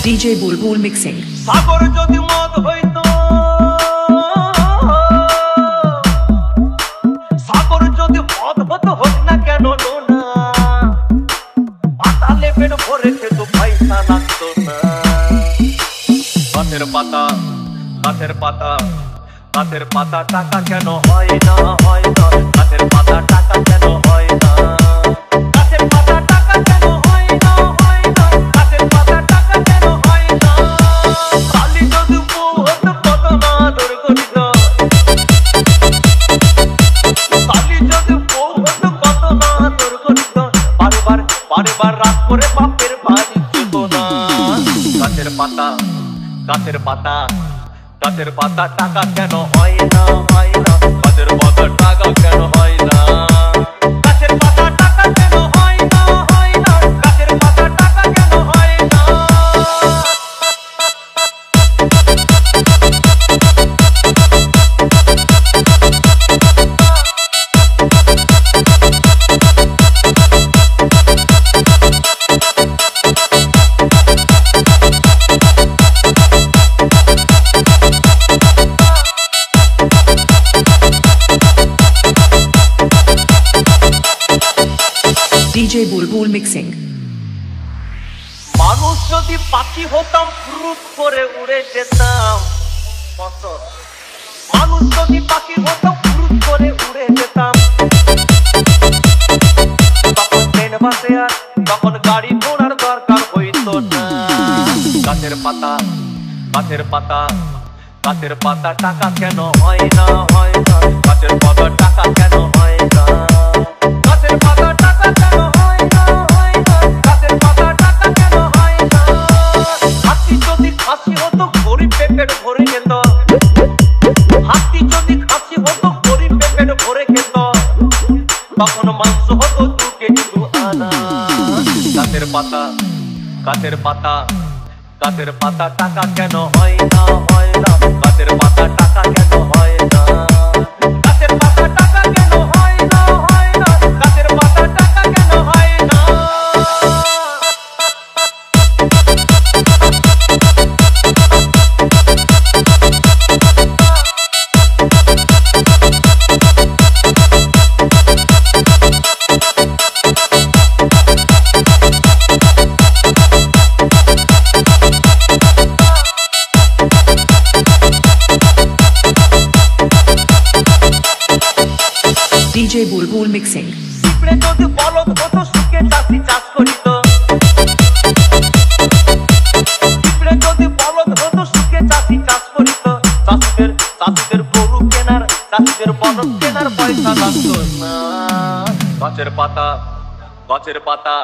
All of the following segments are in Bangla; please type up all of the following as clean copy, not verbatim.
DJ Bulbul mixing. সাগর যদি মদ হইতো, সাগর যদি মদ হতো হোক না কেন না, পাতালে পেট ভরে খেতো পয়সা লাগতো না। গাছের পাতা, গাছের পাতা, গাছের পাতা টাকা কেন হয় না, হয় না। গাছের পাতা টাকা কেন হয় না, গাছের পাতা টাকা কেন হয় না, হয় না। গাছের পাতা টাকা কেন হয় না। কালি যদি বউ হতো কত না আদর করিত, কালি যদি বউ হতো কত না আদর করিত। বারবার বারবার রাত করে বাপের বাড়ি যেত না। গাছের পাতা, গাছের পাতা, গাছের পাতা টাকা কেন হয় না, হয় না। গাছের পাতা টাকা কেন হয় না, গাছের পাতা টাকা কেন হয় না, হয় না। গাছের পাতা টাকা কেন হয় না। DJ Bulbul mixing. মানুষ যদি পাখি হতাম ফুরুত করে উড়ে যেতাম, কত মানুষ যদি পাখি হতাম ফুরুত করে উড়ে যেতাম। তখন ট্রেন বাসে আর তখন গাড়ি ঘোড়ার দরকার হইতো না। গাছের পাতা, গাছের পাতা, গাছের পাতা টাকা কেন হয় না, হয় না। গাছের পাতা টাকা কেন হয় না, গাছের পাতা টাকা কেন হয় না, হয় না। গাছের পাতা টাকা কেন হয় না। হাতি যদি খাসি হতো গরিব পেট ভরে খেত, হাতি যদি খাসি হতো গরিব পেট ভরে খেত। তখন মাংস হতো 2 কেজি 2 আনা। গাছের পাতা, গাছের পাতা, গাছের পাতা টাকা কেন হয় না, হয় না। গাছের পাতা টাকা কেন হয় না, গাছের পাতা টাকা কেন হয় না, হয় না। গাছের পাতা টাকা কেন হয় না। DJ Bulbul mixing. পিঁপড়ে যদি বলদ হতো সুখে চাষি চাষ করিত, পিঁপড়ে যদি বলদ হতো সুখে চাষি চাষ করিত। চাষিদের, চাষিদের গরু কেনার, চাষিদের বলদ কেনার পয়সা লাগতো না। গাছের পাতা, গাছের পাতা,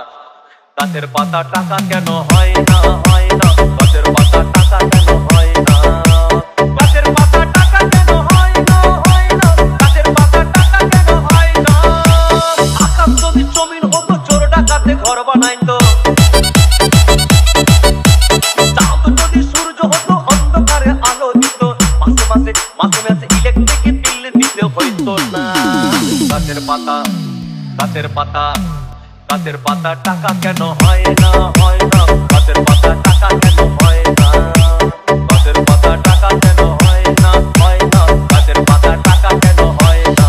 গাছের পাতা টাকা কেন হয় না, হয় না। গাছের পাতা টাকা কেন হয় না, গাছের পাতা টাকা কেন হয় না, হয় না। গাছের পাতা টাকা কেন হয় না। আকাশ যদি জমিন হতো চোর ডাকাতে ঘর বানাইতো, চাঁদ যদি সূর্য হতো অন্ধকারে আলো দিত। মাসে মাসে, মাসে মাসে ইলেকট্রিক বিল দিতে হইতো না। গাছের পাতা, গাছের পাতা, গাছের পাতা টাকা কেন হয় না, হয় না। গাছের পাতা টাকা কেন হয় না, গাছের পাতা টাকা কেন হয় না, হয় না। গাছের পাতা টাকা কেন হয় না।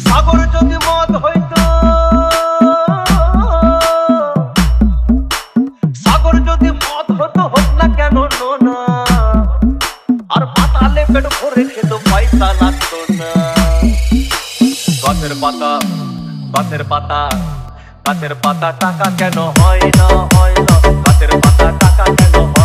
সাগর যদি মদ হইতো, সাগর যদি মদ হতো হোক না কেন না, আর পাতালে পেট ভরে খেতো পয়সা লাগতো না। গাছের পাতা, গাছের পাতা, গাছের পাতা টাকা কেন হয় না, হয় না। গাছের পাতা টাকা কেন হয় না।